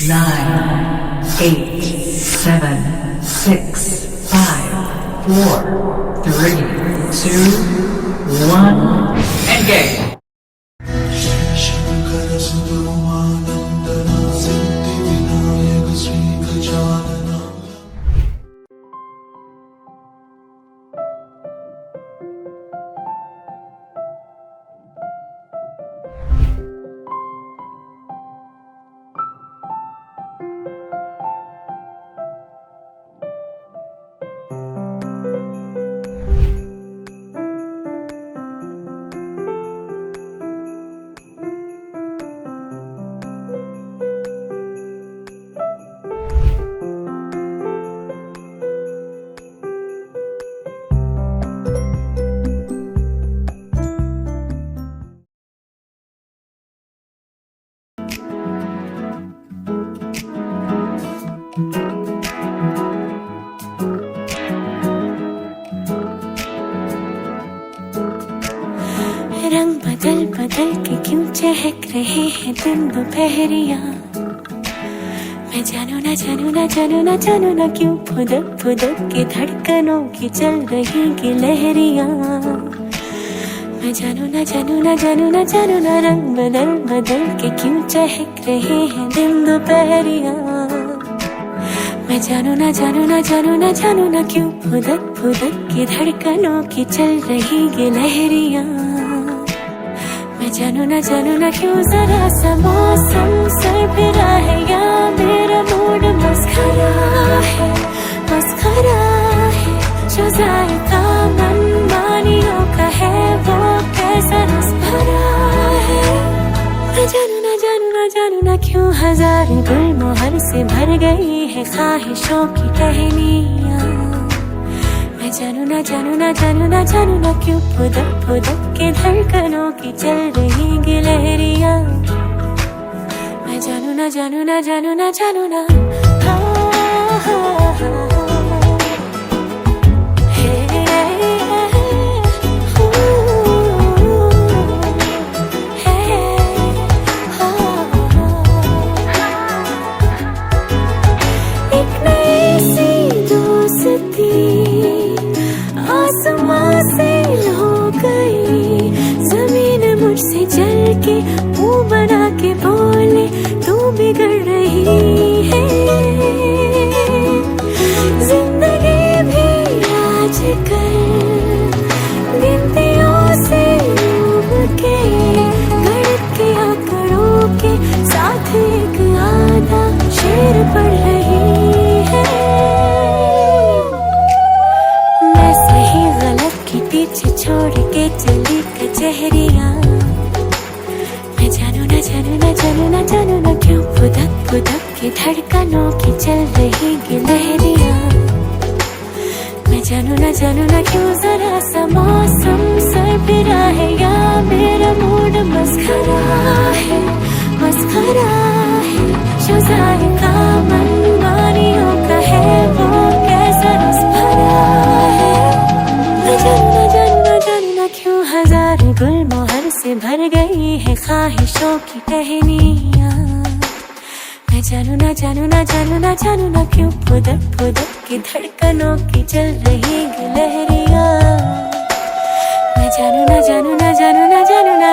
9, 8, 7, 6, 5, 4, 3, 2, 1, engage! रंग बदल बदल के क्यों चहक रहे हैं दिन दोपहरिया। मैं जानू ना जानू ना जानू ना जानू ना क्यों फुदक फुदक के धड़कनों की चल रही की लहरिया। मैं जानू ना जानू ना जानू ना जानू ना रंग बदल बदल के क्यों चहक रहे हैं दिन दोपहरिया। मैं जानू ना जानू ना जानू ना जानू ना क्यों फुदक फुदक के धड़कनों की चल रही की लहरिया। मैं जानू ना क्यों जरा सा मौसम सरफिरा है या मेरा मूड मस्खरा है जो जायका मनमानियों का है वो कैसा रस भरा है। मैं जानू ना क्यों हजार गुलमोहर से भर गई है ख्वाहिशों की टहनियाँ। मैं जानू ना क्यों फुदक फुदक के धड़कनों की चल रही गिलहरियाँ। मैं जानू ना एक नई सी दोस्ती आसमां से हो गई। जमीन मुझसे जल के मुंह बना के बोले तू बिगड़ रही है। जिंदगी भी आजकल गिनतियों से डूब के गणित के आंकड़ों के साथ एक आधा शेर पढ़ रही है। मैं सही गलत के पीछे छोड़ के चली कचहरियाँ। मैं जानू ना क्यों फुदक फुदक के धड़कनों की चल रही गिलहरियाँ। मैं जानू ना क्यों जरा सा मौसम सरफिरा है या मेरा मूड मस्खरा है जो जायका मनमानियों का है वो कैसा रस भरा है। मैं जानू ना क्यों हजार गुलमोहर से भर गई है ख्वाहिशों की टहनियाँ। मैं जानू ना क्यों फुदक फुदक के धड़कनों की चल रही गिलहरियाँ। मैं जानू ना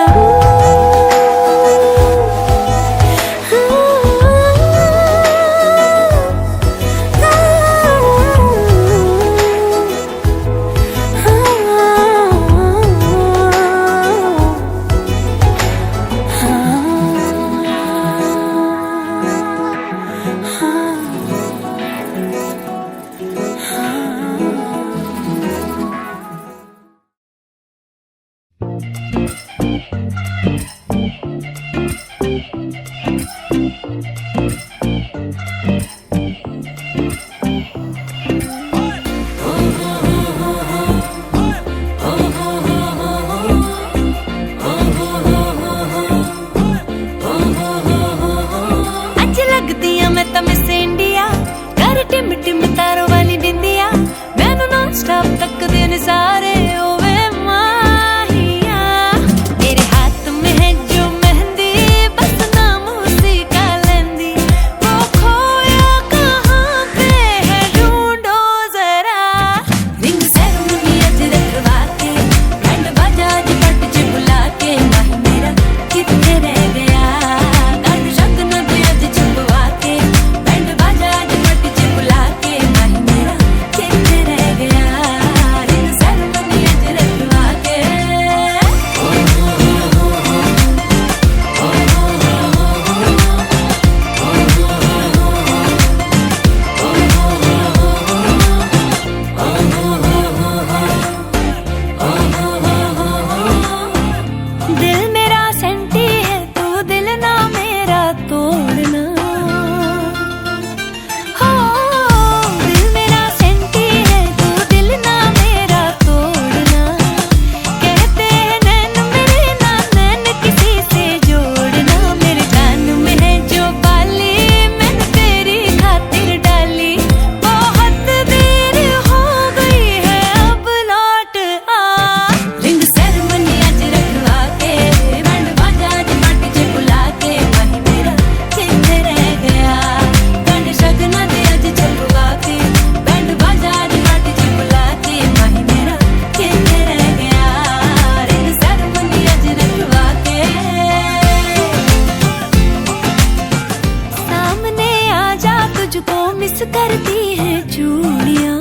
तुझको मिस करती है चूड़ियां।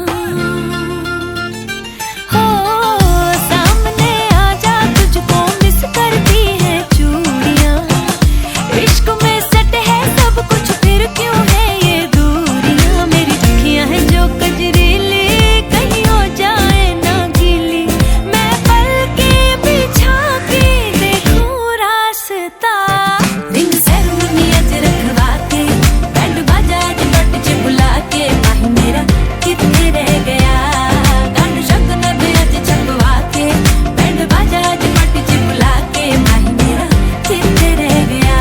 हो सामने आजा, तुझको मिस करती है चूड़ियां। इश्क में सट है सब कुछ, फिर क्यों है ये दूरियां। मेरी अखियां हैं जो कजरीली, कहीं हो जाए ना गीली। मैं पलके बिछा के देखूं रास्ता। रिंग सेरेमनी अज रखवा के, बैंड बाजा अज बट च बुला के। माही मेरा कितने रह गया, गांड शगन भी अज छपवा के। बैंड बाजा अज बट च बुला के। माही मेरा कितने रह गया,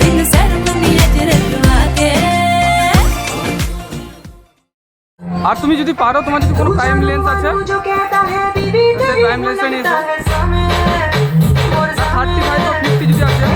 रिंग सेरेमनी अज रखवा के। আর তুমি যদি পারো, তোমার যদি কোনো টাইম লেন্স আছে, টাইম লেন্সটা নিয়ে এসো। 35 और 50 যদি আছে।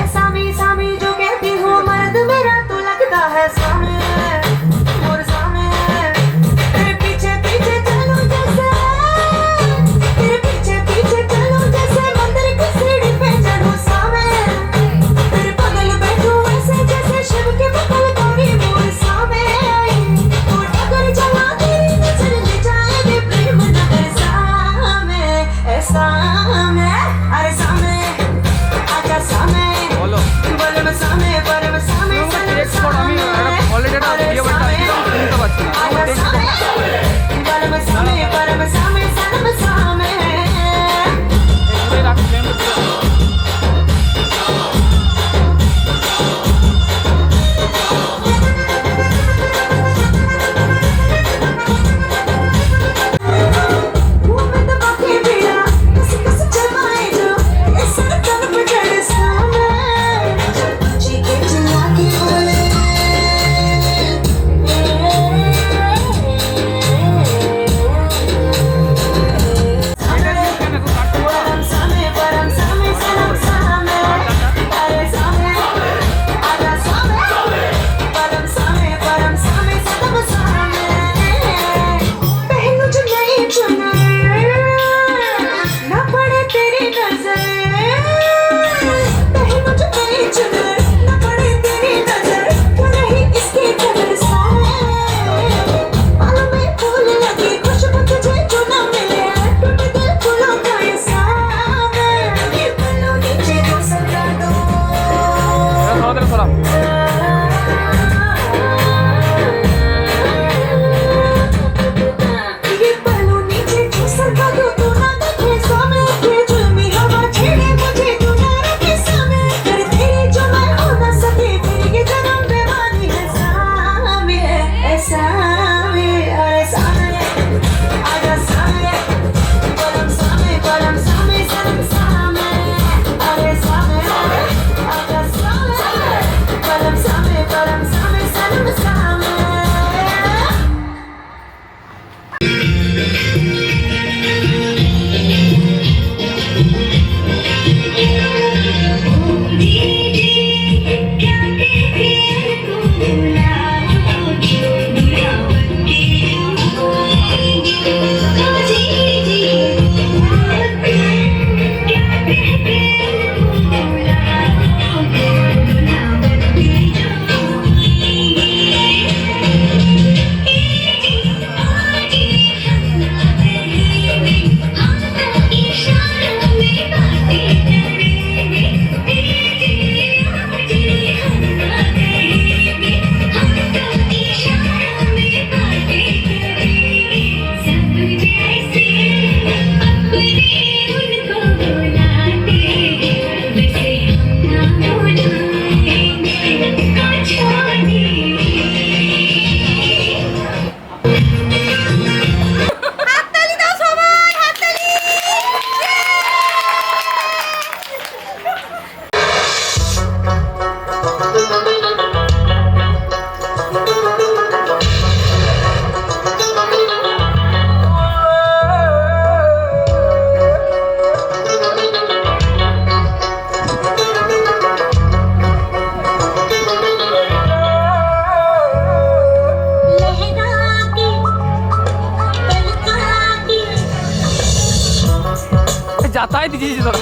যাতাই দিয়েছি তোরা।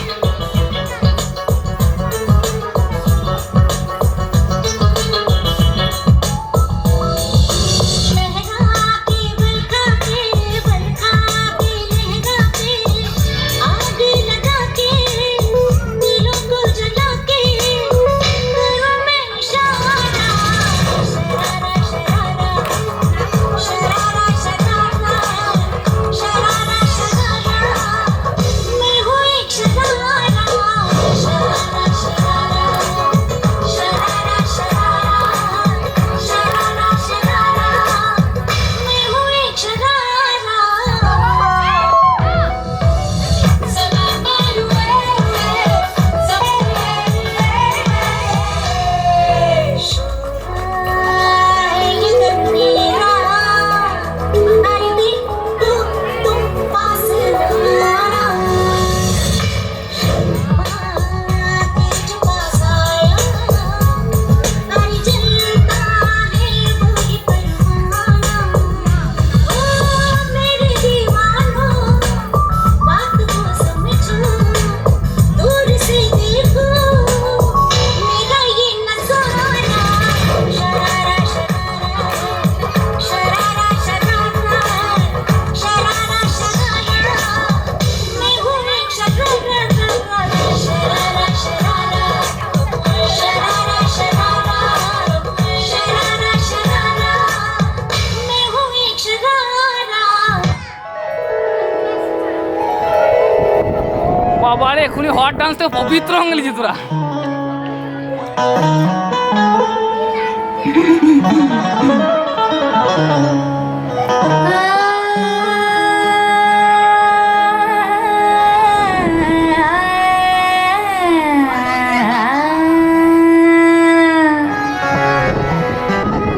এখনই হট ডান্স থেকে পবিত্র হয়ে গেলি তোরা।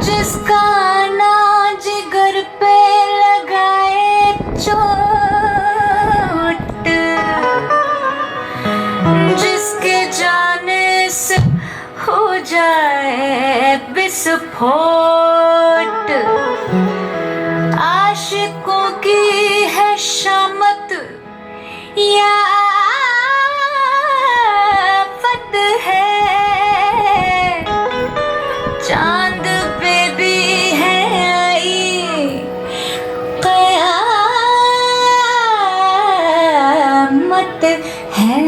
जिसका ना जिगर पे लगाए चोट, जिसके जाने से हो जाए विस्फोट, आशिकों की है शामत या आफत है, चांद पे भी है आई कयामत है।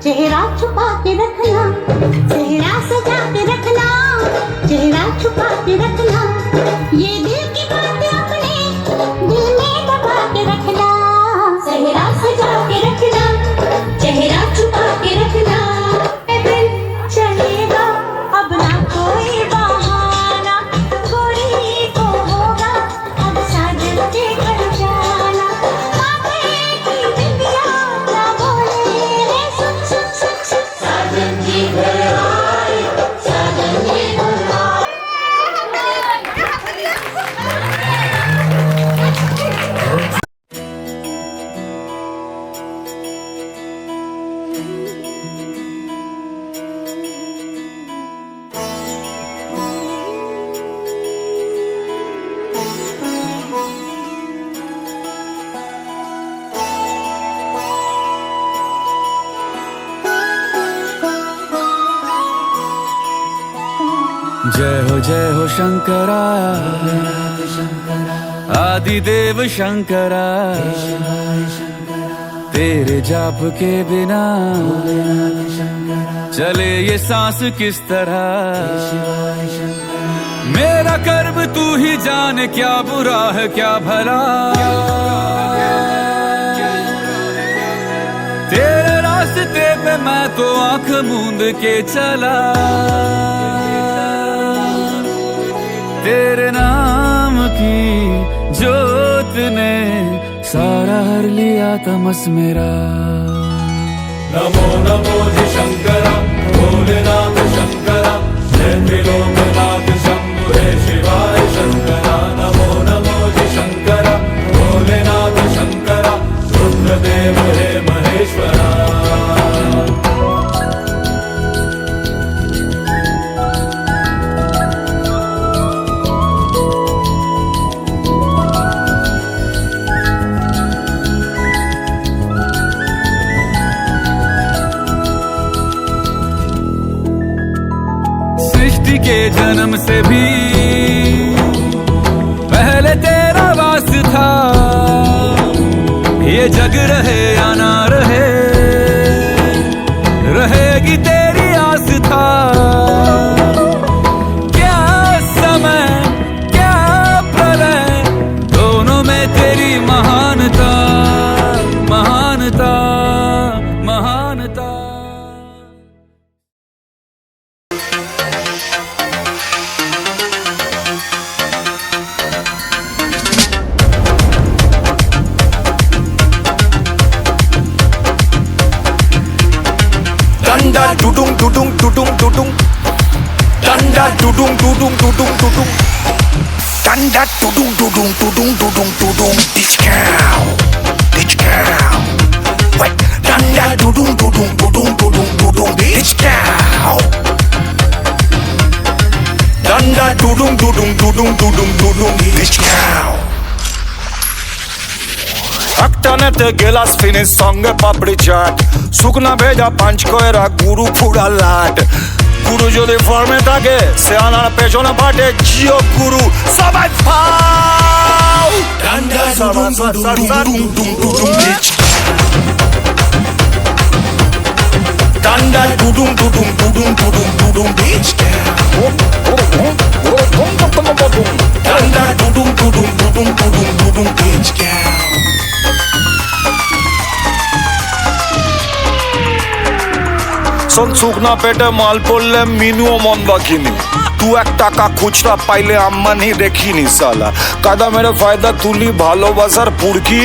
चेहरा छुपा के रखना, चेहरा सजा के रखना, चेहरा छुपा के रखना, ये दिल की बात अपने दिल में दबा के रखना, चेहरा सजा के रखना, चेहरा छुपा के रखना। ये दिल चलेगा अब ना कोई बहाना, गोरी को होगा अब साजन के घर जाना, माथे की बिंदिया ना बोले रे सुन सुन सुन सुन, साजन जी घर आए, साजन जी घर आए। जय हो शंकरा आदिदेव शंकरा, तेरे जाप के बिना चले ये सांस किस तरह। मेरा कर्म तू ही जाने, क्या बुरा है क्या भला, तेरे रास्ते पे मैं तो आंख मूंद के चला, तेरे नाम की जोत ने सारा हर लिया तमस मेरा। नमो नमो जी शंकरा भोलेनाथ शंकरा, जय त्रिलोकनाथ शंभु हे शिवाय शंकरा। नमो नमो जी शंकरा भोलेनाथ शंकरा, रुद्रदेव हे महेश्वरा। सृष्टि के जन्म से भी पहले तेरा वास था, ये जग रहे या ना रहे, रहेगी तेरी आस था। क्या समय क्या प्रलय, दोनों में तेरी महानता महानता महानता। Danda dudung dudung dudung dudung, danda dudung dudung dudung dudung, danda dudung dudung dudung dudung dudung. Ditch cow, wait, danda dudung dudung dudung dudung dudung, ditch cow. Danda dudung dudung dudung dudung dudung, ditch cow. একটানেতে গেলাস finish সঙ্গে পাপড়ি চাট, শুকনা ভেজা পাঁচ কয়রা গুরু ফুড়া লাট। গুরু যদি ফর্মে থাকে সে আনার পেছনে পাটে জিও গুরু সবাই ফাও। ডান্ডা দুডুম দুডুম দুডুম দুডুম বিচ, ডান্ডা দুডুম দুডুম দুডুম দুডুম দুডুম বিচ, ডান্ডা দুডুম দুডুম দুডুম দুডুম দুডুম বিচ। শুকনা পেটে মাল পড়লে মিনুও মন বাকিনি, 2-1 টাকা খুচরা পাইলে আম্মানি দেখিনি সালা। কাদা মেরে ফায়দা তুলি ভালোবাসার পুরকি,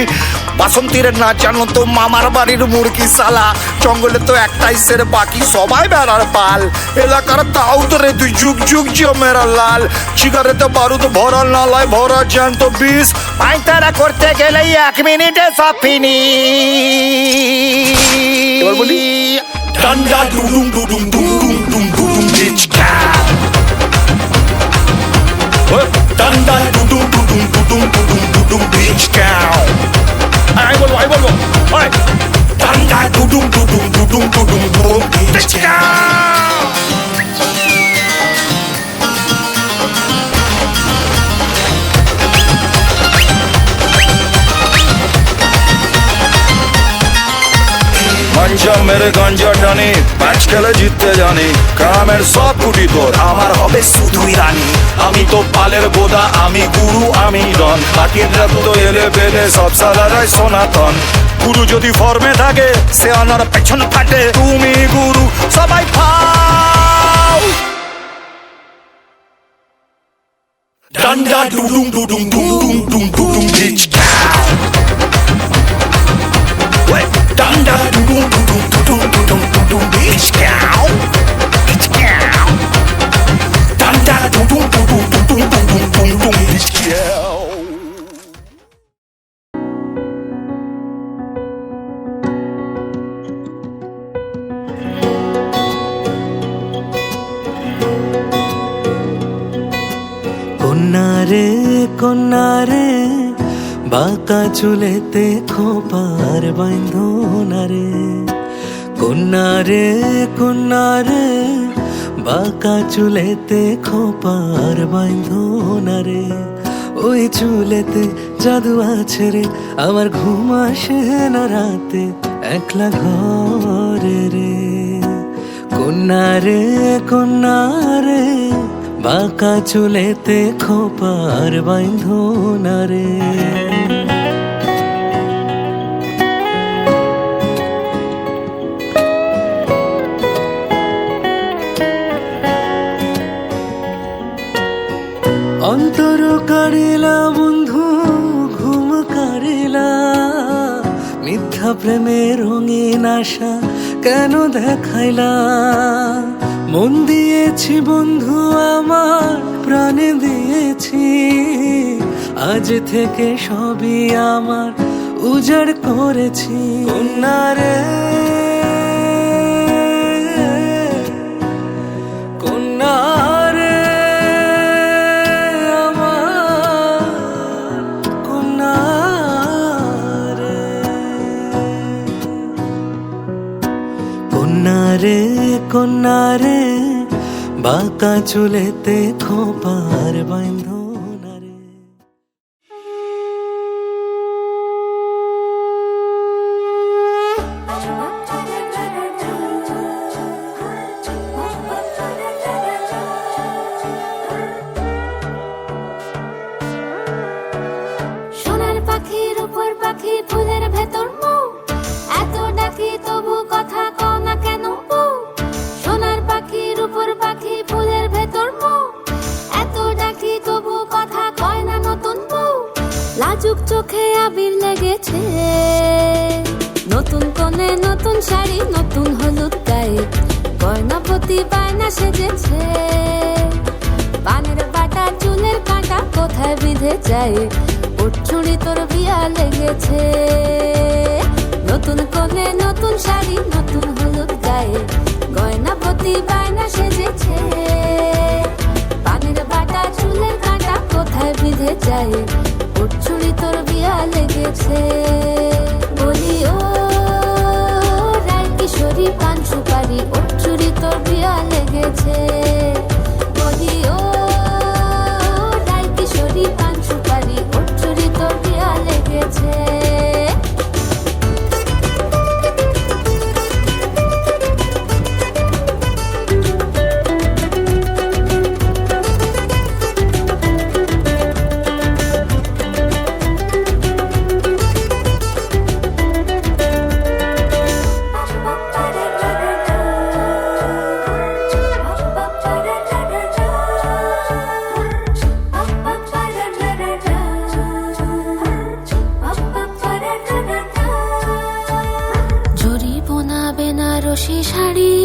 বাসন্তীর না জানো তো মামার বাড়ির মুরগি সালা। জঙ্গলে তো একটাই সের, বাকি সবাই বেড়ার পাল। এলাকার দাউদ রে তুই যুগ যুগ জিও মেরা লাল। সিগারেতে বারুদ ভরা নালায় ভরা জ্যান্ত বিষ, পাইতারা করতে গেলে 1 মিনিটে সব ফিনিশ। এবার বলি ডান্ডা ডুডুম ডুডুম ডুডুম ডুডুম ডুডুম বিচ কাউ, ডান্ডা ডুডুম ডুডুম ডুডুম ডুডুম ডুডুম বিচ কাউ। আই বলবো ডান্ডা ডুডুম ডুডুম ডুডুম ডুডুম ডুডুম বিচ কাউ। মেরে গঞ্জা টানি, ম্যাচ খেলে জিততে জানি, গ্রামের সব কুটি তোর আমার হবে শুধুই রানী। আমি তো পালের বোদা, আমি গুরু, আমি ডন, বাকিরা তো এলে বেলে সব সালারাই সনাতন। গুরু যদি ফর্মে থাকে সে আনার পেছন ফাটে, তুমি গুরু সবাই ফাও। ডান্ডা ডুডুম ডুডুম ডুডুম ডুডুম ডুডুম বিচ কাউ। Danda dum dum dum dum dum dum dum bitch cow, bitch cow. Danda dum dum dum dum dum dum dum dum dum bitch cow. কন্যারে কন্যারে বাঁকা চুলেতে খোপার বাঁধনারে, কন্যারে কন্যারে বাঁকা চুলেতে খোপার বাঁধনারে। ওই চুলেতে জাদু আছে রে, আমার ঘুম আসে না রাতে একলা ঘরে রে। কন্যারে কন্যারে বাঁকা চুলেতে খোপার বাঁধনারে। অন্তর কারিলা বন্ধু ঘুম কারিলা, মিথ্যা প্রেমের রঙিন আশা কেন দেখাইলা। মন দিয়েছি বন্ধু আমার প্রাণে দিয়েছি, আজ থেকে সবই আমার উজাড় করেছি। কন্যারে কন্যারে আমার কন্যারে, কন্যারে কন্যারে বাঁকা চুলেতে খোপার বাঁধনারে। সোনার পাখির উপর পাখি ফুলের ভেতর মৌ, এত ডাকি তবু কথা কও না কেন বউ। সোনার পাখির উপর পাখি ফুলের ভেতর মৌ, এত ডাকি তবু কথা কয় না নতুন বউ। লাজুক চোখে আবির লেগেছে, নতুন কোণে নতুন শাড়ি নতুন হলুদ গায়ে, গয়নাপতি বায়না সেজেছে। পানের বাটা চুলের কাঁটা কোথায় বিঁধে যায়, ওর চুড়ি তোর বিয়া লেগেছে। নতুন কোণে নতুন শাড়ি নতুন হলুদ গায়ে, গয়নাপতি বায়না সেজেছে। পানের বাটা চুলের কাঁটা কোথায় বিঁধে যায়, ওর চুড়ি তোর বিয়া লেগেছে। বলি ও রায় কিশোরী পান সুপারি, ওর চুড়ি তোর বিয়া লেগেছে। বলি ও রায় কিশোরী পান সুপারি, ওর চুড়ি তোর বিয়া লেগেছে। বেনারসি শাড়ি,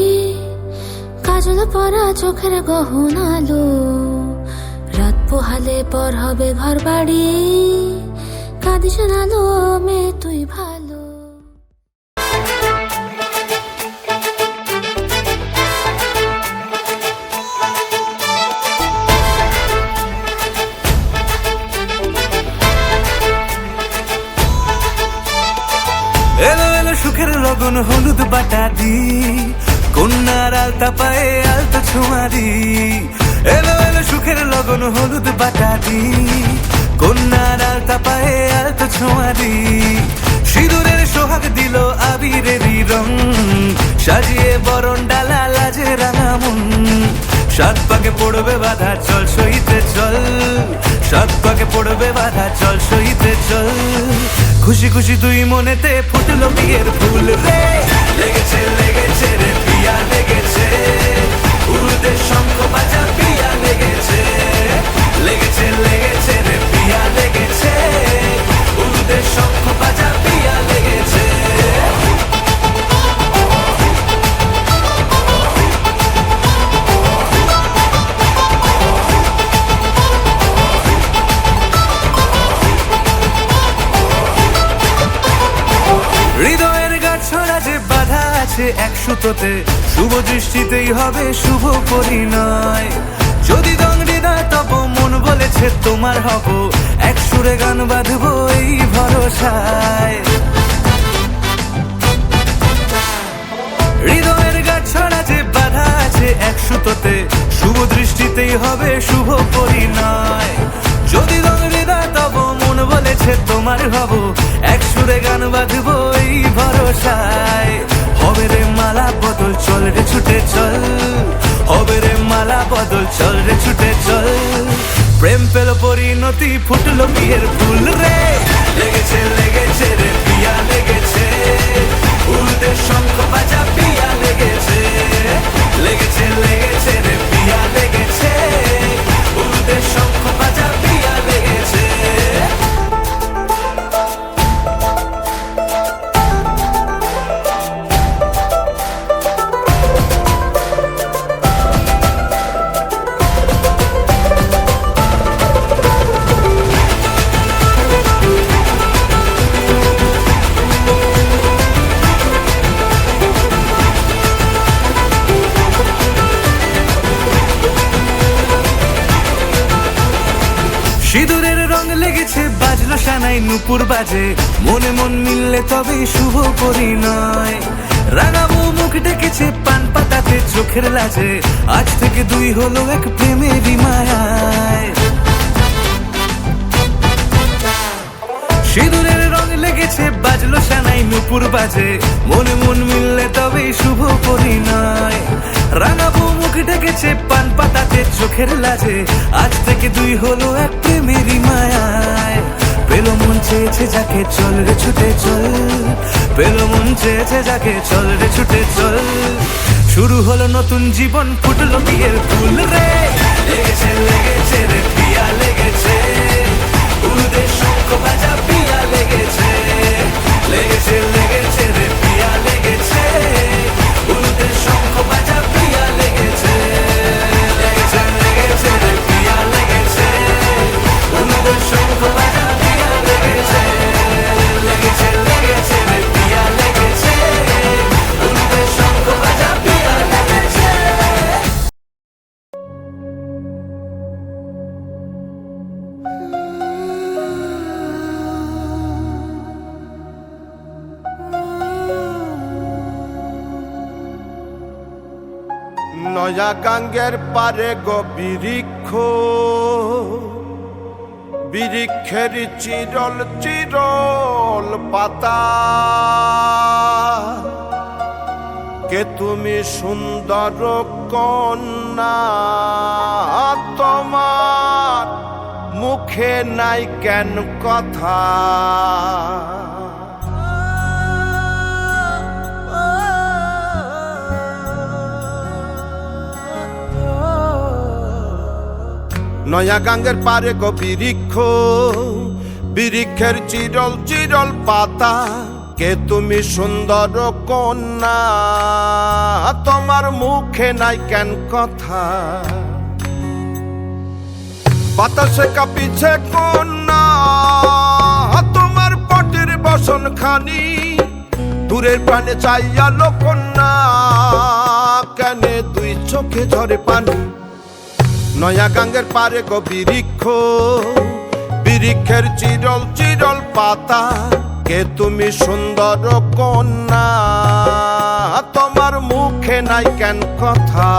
কাজল পরা চোখের গহনালো, রাত পোহালে পর হবে ঘর বাড়ি, কাঁদিস না লো মেয়ে তুই ভালো। এলো এলো সুখের লগন হলুদ বাটা দি, কন্যার আলতা পায়ে আলতা ছোঁয়া দি, এলো এলো সুখের লগন হলুদ বাটাতি, কন্যার আলতা পায়ে আলতো ছোঁয়া দি, সিঁদুরের সোহাগ দিল আবিরেরই রং, সাজিয়ে বরণ ডালা লাজে রাঙা মন, সাত পাকে পড়বে বাধা চল সইতে চল, সাত পাকে পড়বে বাধা চল সইতে চল, খুশি খুশি দুই মনেতে ফুটলো বিয়ের ফুল রে, লেগেছে লেগেছে রে পিয়া লেগেছে, উড়ুতে শঙ্খ বাজা পিয়া লেগেছে, লেগেছে লেগেছে রে পিয়া লেগেছে, উড়ুতে শঙ্খ বাজা পিয়া লেগেছে। হৃদয়ের গাছড়া যে বাধা আছে এক সুতোতে, শুভ দৃষ্টিতেই হবে শুভ পরিণয়, যদি দং হৃদয় তব মন বলেছে তোমার হব, এক সুরে গান বাঁধবো এই ভরসায়, হৃদয়ের গাছড়া যে বাধা আছে এক সুতোতে, শুভ দৃষ্টিতেই হবে শুভ পরিণয়, যদি দং হৃদয় তব মন বলেছে তোমার হব, এক সুরে গান বাঁধবো এই ভরসায়, হবে রে মালা বদল চল রে ছুটে চল, হবে রে মালা বদল চল রে ছুটে চল, প্রেম পেল পরিণতি ফুটলো বিয়ের ফুল রে, লেগেছে লেগেছে রে পিয়া লেগেছে, উড়তে শঙ্খ বাজা পিয়া লেগেছে, লেগেছে লেগেছে রে পিয়া লেগেছে, উড়তে শঙ্খ বাজা পিয়া লেগেছে। সিঁদুরের রং লেগেছে বাজলো সানাই নুপুর বাজে, মনে মন মিললে তবে শুভ পরিণয়, রাঙাবো মুখ ডেকেছে পান পাতাতে চোখের লাজে, আজ থেকে দুই হলো এক প্রেমেরই মায়ায়, সিঁদুরের রং লেগেছে বাজলো সানাই নুপুর বাজে, মনে মন মিললে তবে শুভ পরিণয়, রাঙাবো মুখ ডেকেছে পান পাতাতে চোখের লাজে, আজ থেকে দুই হলো এক প্রেমেরই মায়ায়, পেলো মন চেয়েছে যাকে চল রে ছুটে চল, পেলো মন চেয়েছে যাকে চল রে ছুটে চল, শুরু হলো নতুন জীবন ফুটলো বিয়ের ফুল রে, লেগেছে লেগেছে রে পিয়া লেগেছে, উড়তে শঙ্খ বাজা পিয়া লেগেছে, লেগেছে লেগেছে রে পিয়া লেগেছে, উড়তে শঙ্খ বাজা পিয়া লেগেছে, লেগেছে লেগেছে রে পিয়া লেগেছে, উড়তে শঙ্খ বাজা পিয়া লেগেছে, লেগেছে লেগেছে রে পিয়া লেগেছে, উড়তে শঙ্খ বাজা পিয়া লেগেছে। নয়া গাঙ্গের পারে গো বৃক্ষ, বৃক্ষের চিরল চিরল পাতা, কে তুমি সুন্দর কন্যা, তোমার মুখে নাই কেন কথা, নয়া গাঙ্গের পারে গো বৃক্ষ, বৃক্ষের চিরল চিরল পাতা, কে তুমি সুন্দর কন্যা, তোমার মুখে নাই কেন কথা, বাতাসে কাঁপিছে কন্যা, তোমার পটের বসন খানি, দূরের প্রাণে চাইয়া লো কন্যা, কেনে দুই চোখে ঝরে পানি, নয়া গাঙ্গের পারে গো বৃক্ষ, বৃক্ষের চিরল চিরল পাতা, কে তুমি সুন্দর কন্যা, তোমার মুখে নাই কেন কথা।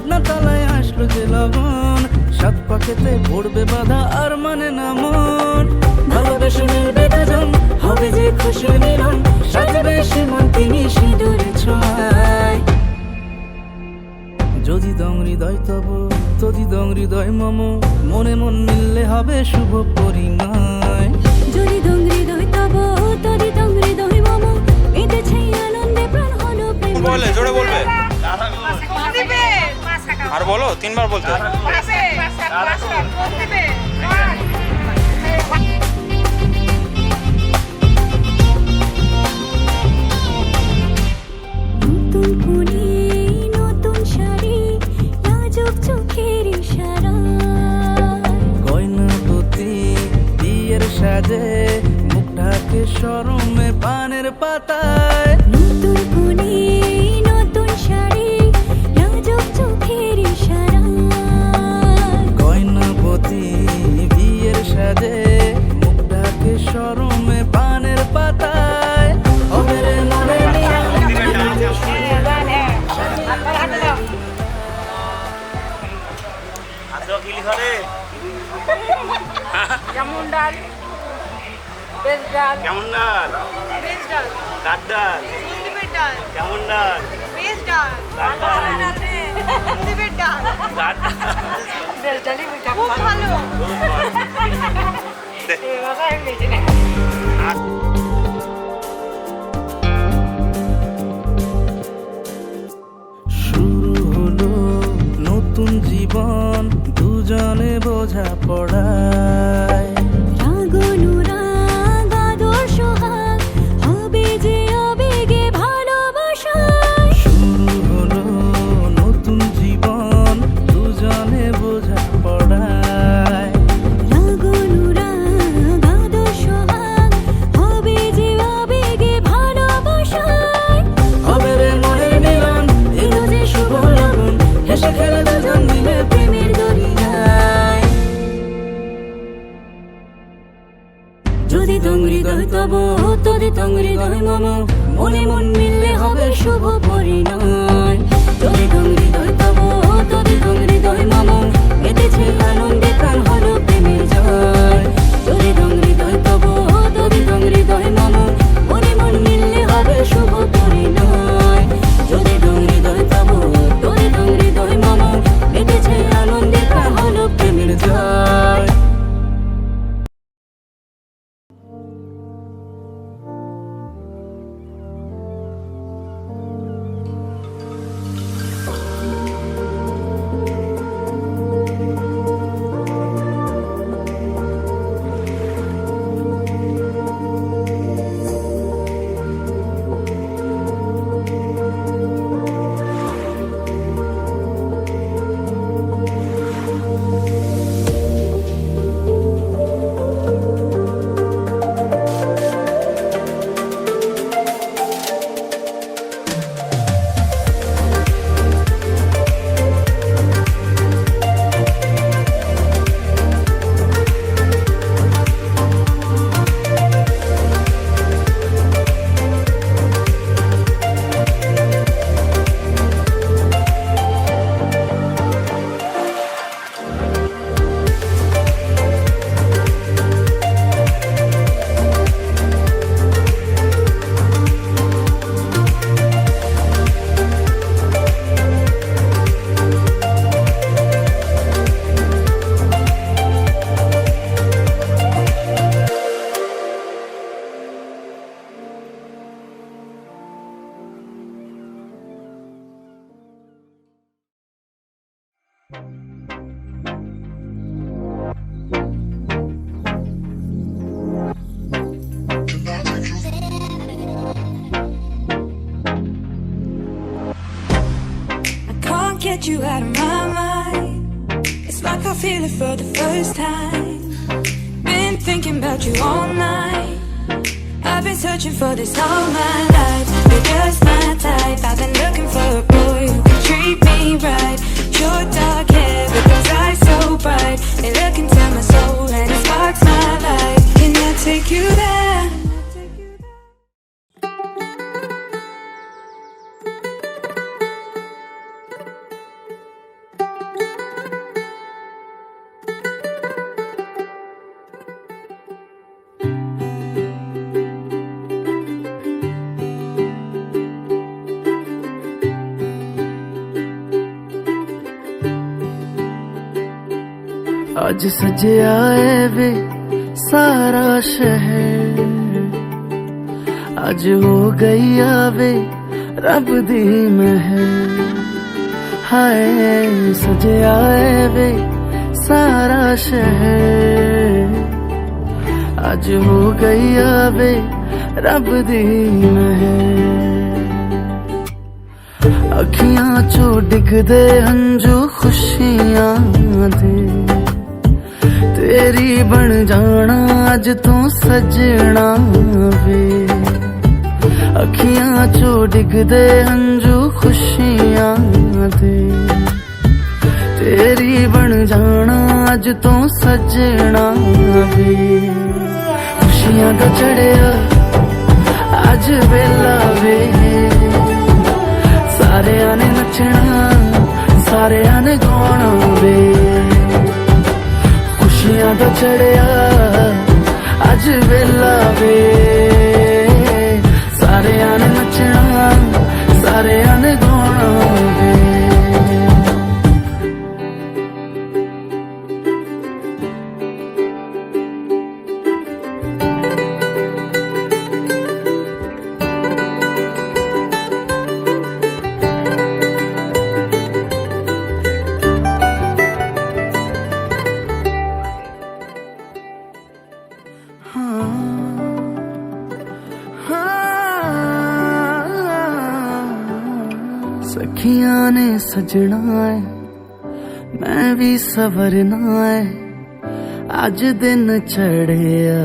পাবনা তলায় আসলো যে লগন, সাত পাকেতে পড়বে বাধা আর মানে না মন। ভালোবেসে মিলবে দুজন, হবে যে খুশি মিলন, সাজবে সে মন তিনি সিঁদুরে ছোঁয়ায়। যদি দং হৃদয় তব, যদি দং হৃদয় মম, মনে মন মিললে হবে শুভ পরিণয়। যদি দং হৃদয় তব, যদি দং হৃদয় মম, মেতেছে আনন্দে প্রাণ হলো প্রেম। বলে জোরে বলবে আর বলো, তিনবার বলতে নতুন কুড়ি, নতুন শাড়ি, লাজুক চোখের ইশারা। গয়না পতি বিয়ের সাজে, মুখ ঢাকে শরমে পানের পাতায়। নতুন কুড়ি, নতুন শাড়ি, লাজুক চোখের ইশারা। গয়না পতি বিয়ের সাজে, মুখ ঢাকে শরমে পানের পাতায়। হবে রে মনে নিয়া কেমন ডাল? বেশ ডাল। কেমন ডাল? বেশ ডাল। কার ডাল? কুলদীপের ডাল। কেমন ডাল? বেশ ডাল। কার ডাল? কুলদীপের ডাল। কার ডাল? বেশ ডালই মিঠা। খুব ভালো। এই বাবা আমি বেঁচে নেই। শুরু হলো নতুন জীবন, দুজনে বোঝা পড়ায়। রাগ অনুরাগ আদর সোহাগ, হবে যে আবেগে ভালোবাসায়। শুরু হলো নতুন জীবন, দুজনে বোঝা পড়ায়। রাগ অনুরাগ আদর সোহাগ, হবে যে আবেগে ভালোবাসায়। হবে রে মনে মিলন, এলো যে শুভ লগন, হেসে খেলে দুজন মিলে প্রেমের দরিয়ায়। যদি দং হৃদয় তব, যদি দং হৃদয় মম, মনে মন মিললে হবে শুভ পরিণয়। যদি দং হৃদয় তব, যদি দং হৃদয় মম, মেতেছে আনন্দে প্রাণ হলো প্রেমের জয়। যদি দং হৃদয় তব, যদি দং হৃদয় মম, মনে মন মিললে হবে শুভ পরিণয়। যদি দং হৃদয় তব, যদি দং হৃদয় মম, মেতেছে আনন্দে প্রাণ হলো প্রেমের জয়। Can't get you out of my mind. It's like I feel it for the first time. Been thinking about you all night. I've been searching for this all my life. You're just my type. I've been looking for a boy who can treat me right. Your dark hair, but those eyes so bright. They look into my soul and it sparks my life. Can I take you there? आज सजया है वे सारा शहर, आज हो गई आवे रब दी महर। हाय सजया है वे सारा शहर, आज हो गई आवे रब दी महर। अखियां चो डिगदे हंजू खुशियां दे, तेरी बन जाना अज तू सजना वे। अखियां चो डिगदे हंजू खुशियां दे, तेरी बन जाना अज तू सजना वे। खुशियां दा चढ़िया अज वेला वे, सारेयां ने नचना सारेयां ने गाना वे। खुशियां दा चढ़िया अज वेला वे, सारेयां ने नचना सारेयां ने गाना वे। सखियां ने सजना है मैं भी सवरना है, अज दिन चढ़िया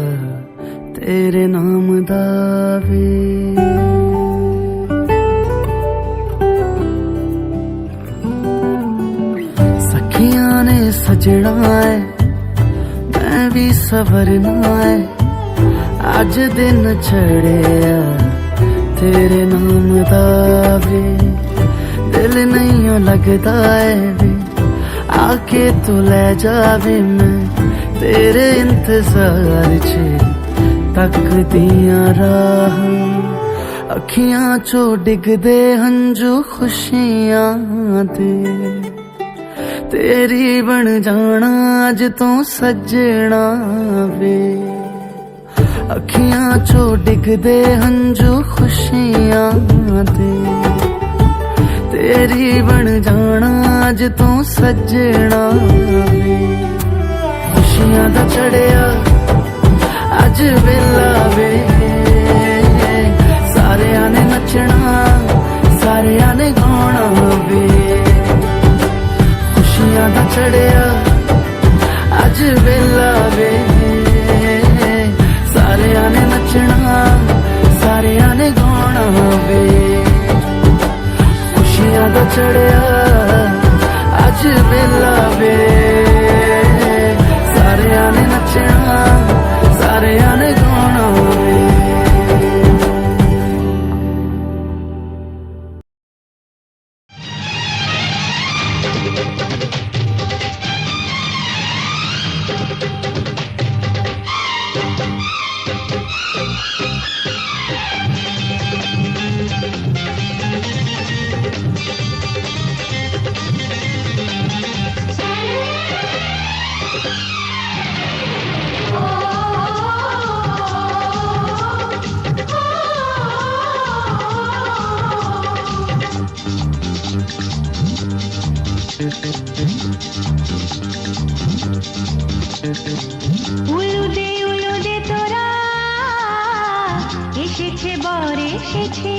तेरे नाम दा वे। सखियां ने सजना है मैं भी सवरना है, अज दिन चढ़िया तेरे नाम दा वे। दिल नहीं लगता है वे आके तू ले जावे, मैं तेरे इंतजार च तक दिया राह। अखियां चो डिगदे हंजू खुशियां दे, तेरी बन जाना अज तू सजना वे। अखियां चो डिगदे हंजू खुशियां दे, तेरी बन जाना अज तू सजना वे। खुशियां दा चढ़िया अज वेला वे, सारेयां ने नचना सारेयां ने गाना वे। खुशियां दा चढ़िया अज वेला वे, सारेयां ने नचना सारेयां ने गाना वे। खुशियां दा चढ़िया अज वेला वे, सारेयां ने नचना सारेयां ने गाना वे। উলুদে তোরা এসেছে বর এসেছে,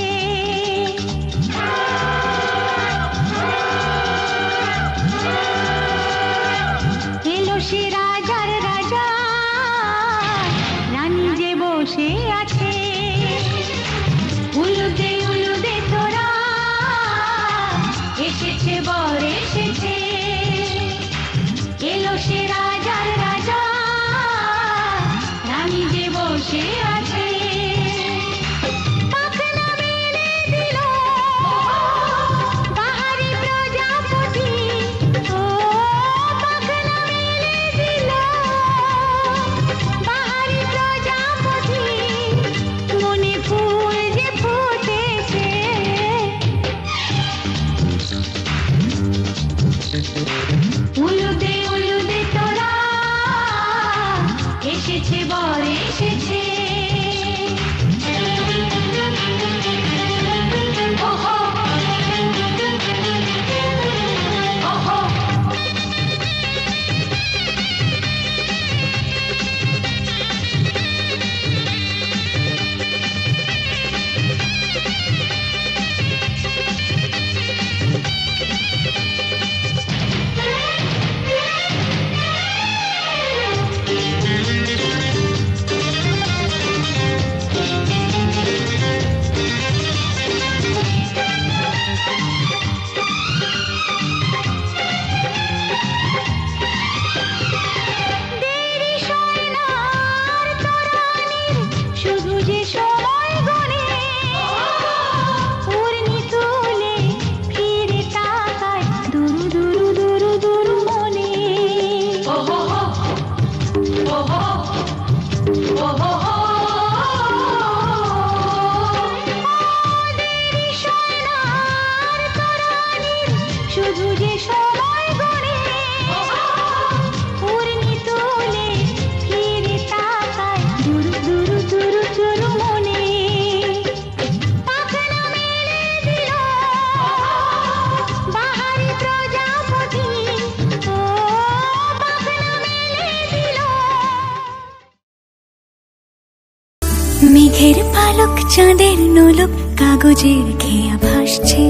এলো সে রাজার রাজা রানী যে বসে আছে। উলুদে তোরা এসেছে বর এসেছে, এলো সে রাজার রাজা রানী যে বসে আছে। পাখনা মেলে চাঁদের নোলক কাগজের খেয়া ভাসছে,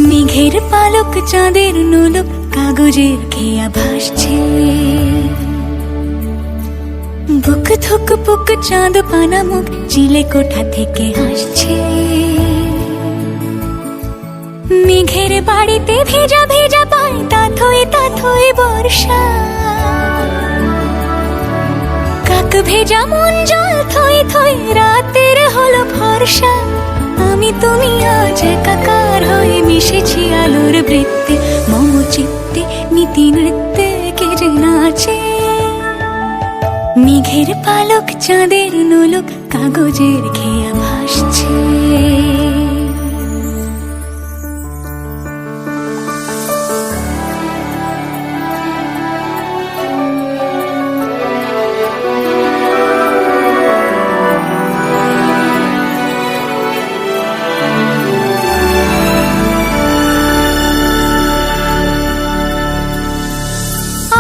মেঘের পালক চাঁদের নোলক কাগজের খেয়া ভাসছে। বুক থুক পুক চাঁদ পানা মুখ চিলে কোঠা থেকে হাসছে। মেঘের বাড়িতে ভেজা ভেজা পায় তাথই বর্ষা। কাক ভেজা মন জল থই থই রাতের হলো ভরসা। আমি তুমি আজ একাকার হয়ে মিশেছি আলোর বৃত্তে, মম চিত্তে নীতি নৃত্যে কে যে নাচে। মেঘের পালক চাঁদের নোলক কাগজের খেয়া ভাসছে।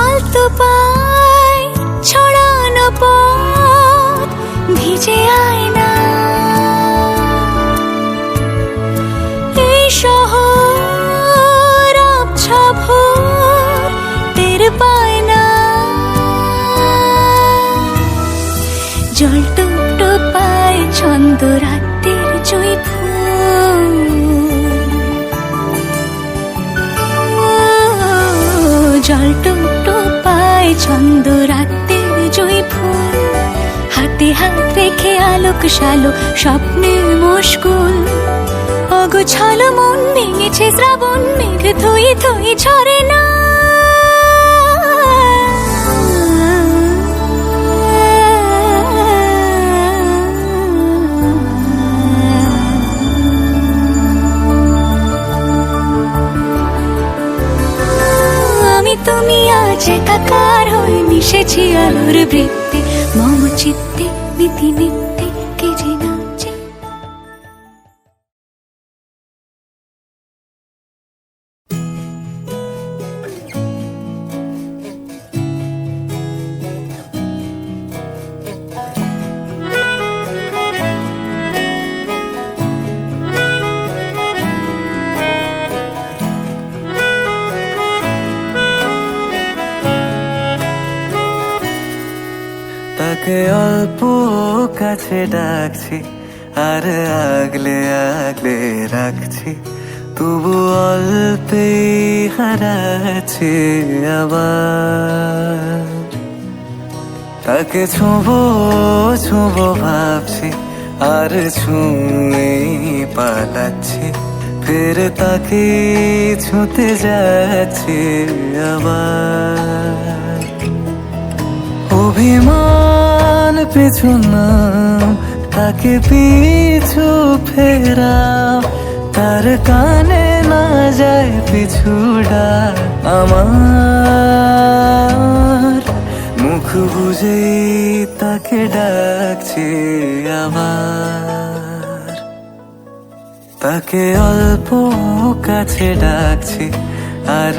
আলতো পায় ছড়ানো পথ ভিজে আয়না, এই শহর আবছা ভোর টের পায় না। জল টুকটো পায় ছন্দ রাতের জয় ফুল, জল টুকটো পায় ছন্দ রাতের জয় ফুল। হাতে হাত রেখে আলোক শালোক স্বপ্নে মশগুল। অগোছালো মন ভেঙেছে শ্রাবণ মেঘ থই থই ঝরে না। আমি তুমি আজ একাকার হয়ে মিশেছি আলোর বৃত্তে, মম চিত্তে নীতি নিত্যে কে যে নাচে। তাকে অল্প কাছে ডাকছি আর আগলে আগলে রাখছি, তবু অল্পে হারাচ্ছে আবার। তাকে ছোঁবো ছোঁবো ভাবছি আর ছুঁয়ে পালাচ্ছি, ফের তাকে ছুঁতে যাচ্ছে আবার। অভিমান পিছু নাম তাকে পিছু ফেরাও, তার কানে না যায় পিছু ডাক আমার। মুখ বুঝেই তাকে ডাকছি আবার। তাকে অল্প কাছে ডাকছি আর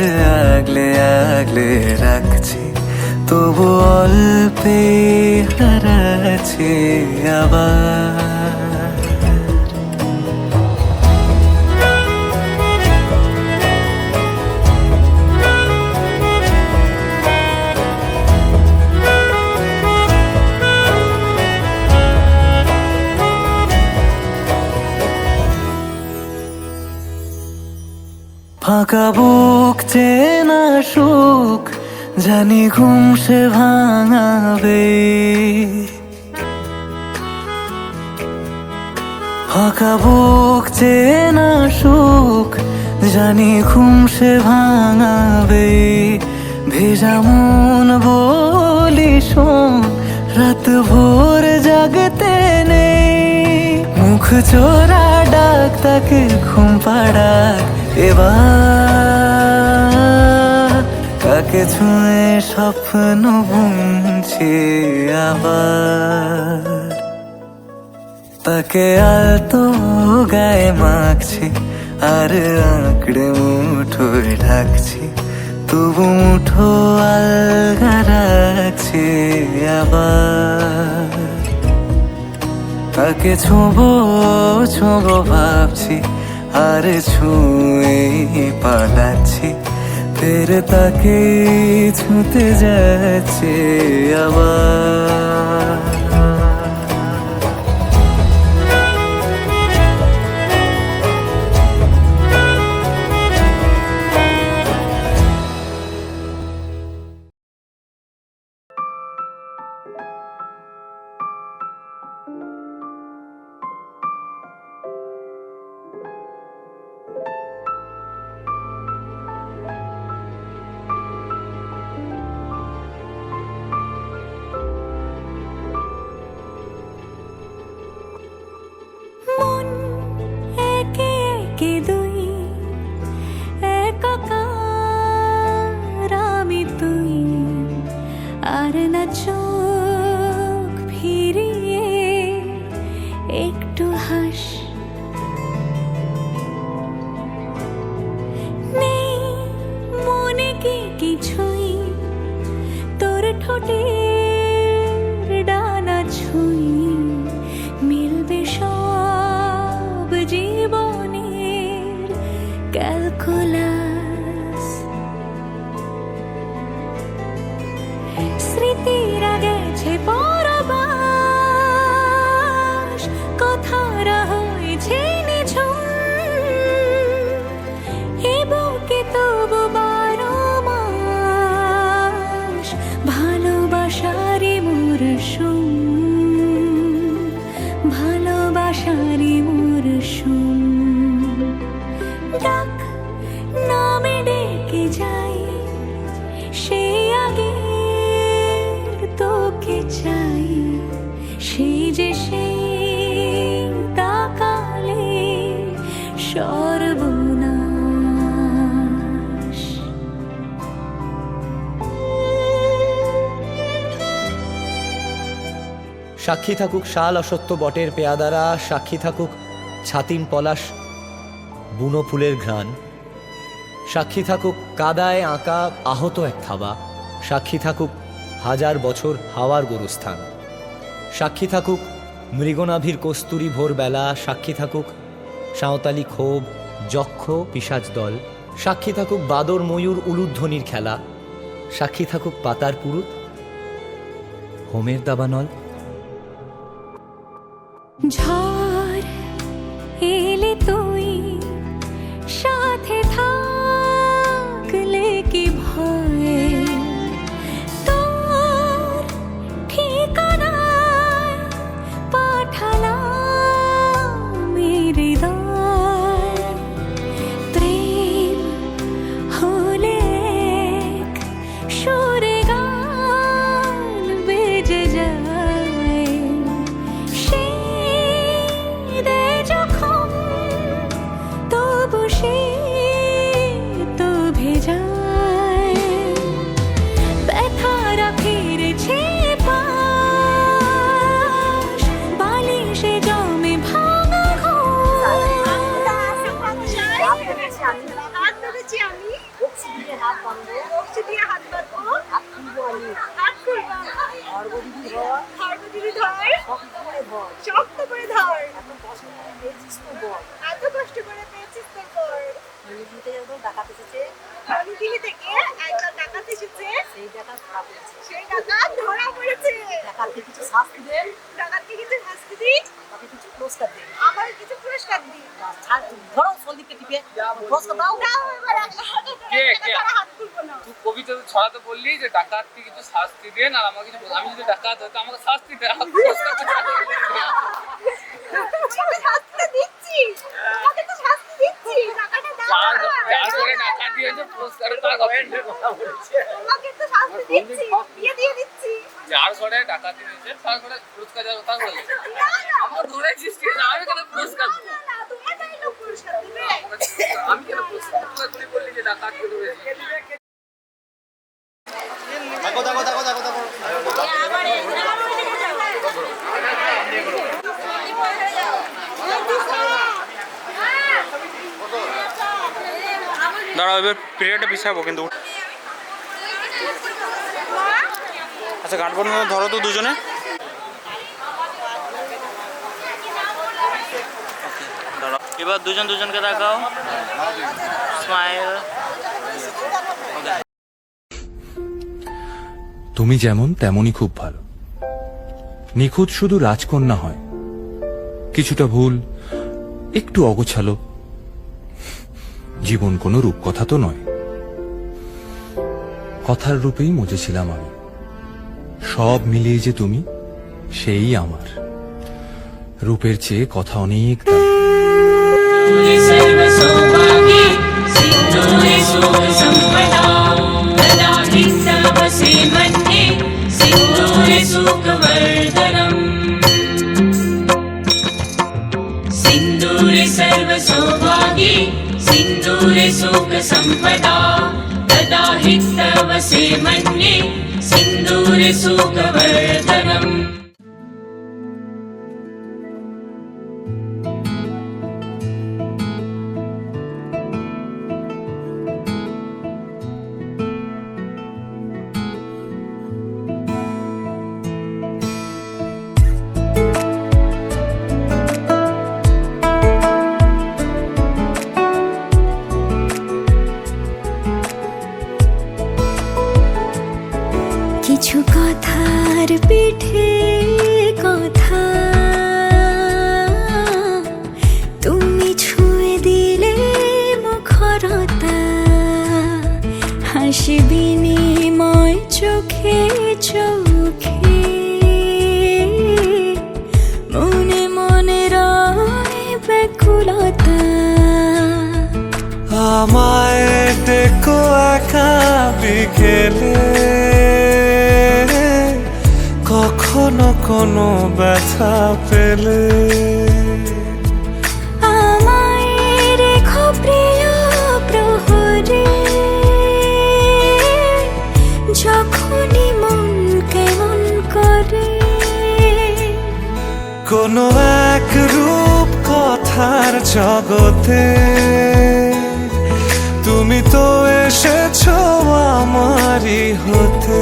আগলে আগলে রাখছি, তবু অল্পে হারাচ্ছি আবার। ফাঁকা বুক চেনা সুখ জানি ঘুম সে ভাঙাবে, ফাঁকা বুক চেনা সুখ জানি ঘুম সে ভাঙাবে। ভেজা মন বলি শোন রাত ভোর জাগতে নেই, মুখ চোরা ডাক তাকে ঘুম পাড়াক এবার। তাকে ছুঁয়ে স্বপ্ন বুনছি আবার। তাকে আলতো গায়ে মাখছি আর আঁকড়ে মুঠোয় ঢাকছি, তবু মুঠো আলগা রাখছে আবার। তাকে ছোঁবো ছোঁবো ভাবছি, আর ছুঁয়ে পালাচ্ছি, ফের তাকে ছুঁতে যাচ্ছে আবার। মন একে একে দুই, একাকার আমি তুই, আর না চোখ ফিরিয়ে একটু হাস। নেই মনে কি কিছুই, তোর ঠোঁটের ডানা ছুঁই, মিলবে সব জীবনের ক্যালকুলাস। স্মৃতিরা গেছে পরবাস, কথারা হয়েছে নিঝুম, এ বুকে তবু 12 মাস ভালোবাসারই মরশুম, ভালোবাসারই মরশুম। ডাক নামে ডেকে যাই, সে আগের তোকে চাই, সেই যে সেই তাকালে সর্বনাশ। সাক্ষী থাকুক শাল অসত্য বটের পেয়াদারা, সাক্ষী থাকুক ছাতিম পলাশ বুনো ফুলের ঘ্রাণ, সাক্ষী থাকুক কাদায় আঁকা আহত এক থাবা, সাক্ষী থাকুক হাজার বছর হাওয়ার গোরস্থান, সাক্ষী থাকুক মৃগনাভির কস্তুরী ভোরবেলা, সাক্ষী থাকুক সাঁওতালি ক্ষোভ যক্ষ পিশাচ দল, সাক্ষী থাকুক বাদর ময়ূর উলুধ্বনির খেলা, সাক্ষী থাকুক পাতার পুরুত হোমের দাবানল। ঝড় এলে তুই সাথে থাকলে কি ভয়, তোর ঠিকানায় পাঠালাম হৃদয়। প্রেম হলে এক সুরে গান বেজে যায়, যখন তবু সে তো ভেজায়। ব্যথারা ফিরেছে পাশ, বালিশে জমে ভাঙা ঘর। হাত ধরেছি আমি, বক্সি দিয়ে হাত বাঁধবো, হাত খুলবো, ধর শক্ত করে ধর, এত কষ্ট করে পেয়েছিস তোর পর। দিল্লি থেকে একবার ডাকাত এসেছে, সেই ডাকাত ধরা পড়েছে। ডাকাতকে কিছু শাস্তি দিন, কিছু পুরস্কার দিন, আমার কিছু পুরস্কার দিন। ধরো সন্দীপকে টিপে পুরস্কার দাও। হাত খুলবো না। তুই কবিতা ছড়াতে বললি যে ডাকাতকে কিছু শাস্তি দেন, আর আমাকে কিছু, আমি যদি ডাকাত হতো আমাকে শাস্তি দেন। শাস্তি দিচ্ছি, তোমাকে তো শাস্তি দিচ্ছি, টাকাটা দাও। যার করে ডাকাত দিয়েছে পুরস্কার তার কথা বলছে, তোমাকে তো শাস্তি দিচ্ছি, দিয়ে দিচ্ছি। যার করে ডাকাত দিয়েছে তার করে পুরস্কার যার কথা বলছে। আমার ধরেছিস কি না, আমি কেন পুরস্কার দেব? না, তোমাকেই তো পুরস্কার দিবে। আমি কেন পুরস্কার? তুই বললি যে ডাকাতকে ধরেছে। দেখো দেখো দেখো দেখো দেখো দাঁড়াও, এবার পিরিয়ডটা পিছাবো কিন্তু। আচ্ছা গান পর্যন্ত ধরো তো দুজনে। ধরো এবার দুজন দুজনকে দেখাও, স্মাইল। তুমি যেমন তেমনই খুব ভালো। নিখুঁত শুধু রাজকন্যা হয়, কিছুটা ভুল, একটু অগোছালো। জীবন কোনো রূপকথা তো নয়, কথার রূপেই মজেছিলাম আমি। সব মিলিয়ে যে তুমি, সেই আমার। রূপের চেয়ে কথা অনেক দামি। सिंदूरे सर्व सौभागी सिंदूरे सुख संपदा तदा हि तव से मन्ये सिंदूरे सुखवर्धनम्। কিছু কথার পিঠে কথা তুমি ছুঁয়ে দিলে মুখরতা, হাসি বিনিময় চোখে চোখে, মনে মনে রয় ব্যাকুলতা। আমায় দেখো একা বিকেলে, কখনো কোনো ব্যথা পেলে। আমায় রেখো প্রিয় প্রহরে, যখনই মন কেমন করে। কোনো এক রূপ কথার জগতে তুমি তো এসেছো আমারই হতে।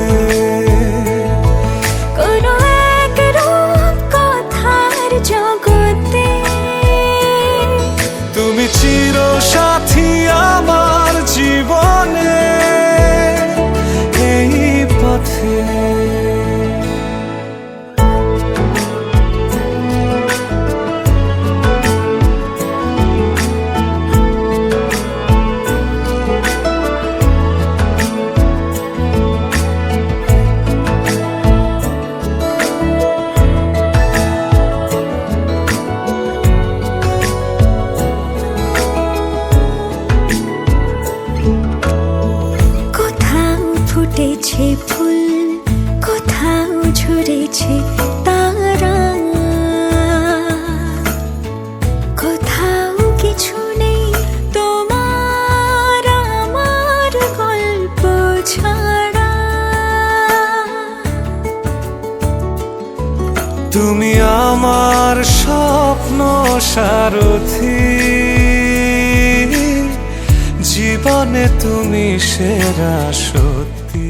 কোনো এক রূপ কথার জগতে তুমি চির সাথী আমার জীবনে এই পথে। কোথাও ফুটেছে ফুল, কোথাও ঝরেছে তারা, কোথাও কিছু নেই তোমার আমার গল্প ছাড়া। তুমি আমার স্বপ্ন সারথি, জীবনে তুমি সেরা সত্যি।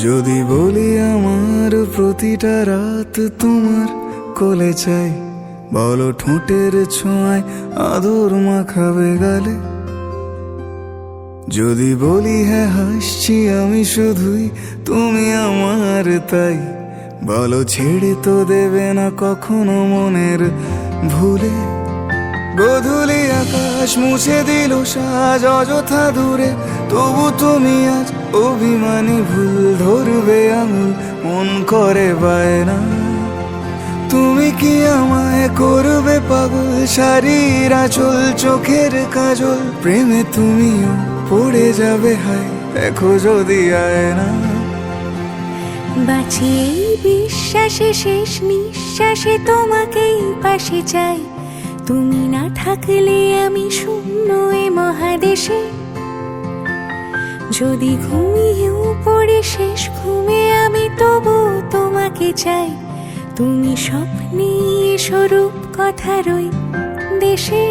যদি বলি আমার প্রতিটা রাত তোমার কোলে চাই, বলো ঠোঁটের ছোঁয়ায় আদর মাখাবে গালে। যদি বলি হ্যাঁ হাসছি আমি শুধুই, তুমি আমার তাই, বলো ছেড়ে তো দেবে না কখনো মনের ভুলে। গোধূলি আকাশ মুছে দিল সাজ অযথা দূরে, তবু তুমি আজ অভিমানী ভুল ধরবে আঙুল, মন করে বায়না। তুমি কি আমায় করবে পাগল, শাড়ির আঁচল চোখের কাজল, প্রেমে তুমিও পড়ে যাবে হায় দেখো যদি আয়না। বাঁচি এই বিশ্বাসে, শেষ নিঃশ্বাসে তোমাকেই পাশে চাই। তুমি না থাকলে আমি শূন্য এ মহাদেশে। যদি ঘুমিয়েও পড়ি শেষ ঘুমে আমি তবু তোমাকে চাই। তুমি স্বপ্নে স্বরূপ কথার ওই দেশে।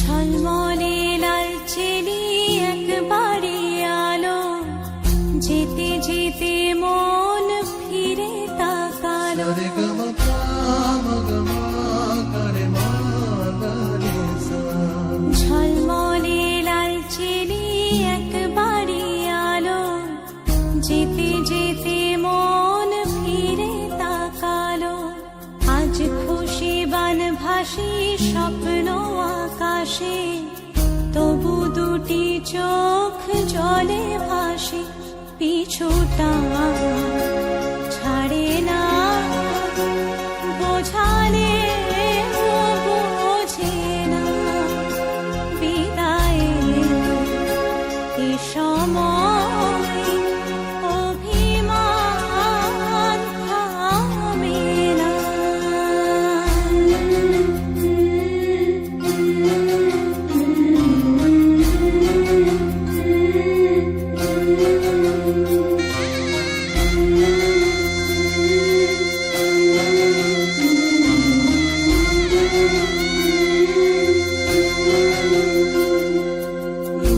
ঝলমলে লালচেলি একবারে আলো, যেতে যেতে মন ফিরে তাকালো। ঝলমলে লালচেলি একবারে আলো, যেতে যেতে মন ফিরে তাকালো। আজ খুশি বানভাসি স্বপ্ন আকাশে, তবু দুটি চোখ জলে ভাসে। পিছুটা ছাড়ে না, বোঝালে বোঝে না। বিদায়ের এ সময় অভিমান থামে না।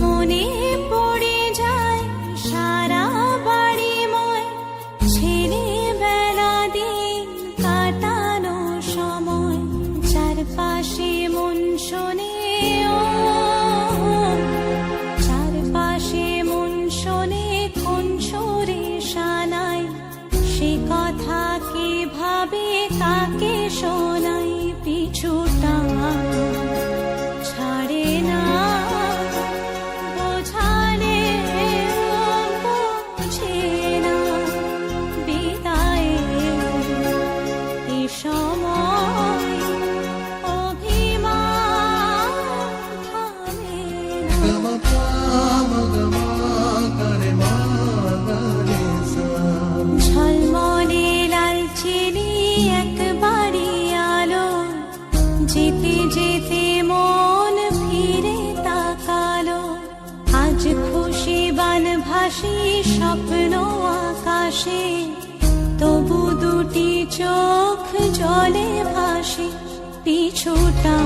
মনে পড়ে যায় সারা বাড়িময় ছেলেবেলা দিন কাটানো সময়। চারপাশে মন শোনে, চারপাশে মন শোনে কোন সুরে শানাই। সে কথা কে ভাবে কাকে শোনাই। পিছুটা ছাড়ে না, বোঝালে বোঝে না। বিদায়ের এ সময় অভিমান থামে না। ঝলমলে লালচেলি একবারে আলো, যেতে যেতে মন ফিরে তাকালো। আজ খুশি বানভাসি স্বপ্ন আকাশে, তবু দুটি চোখ জলে ভাসে। পিছুটা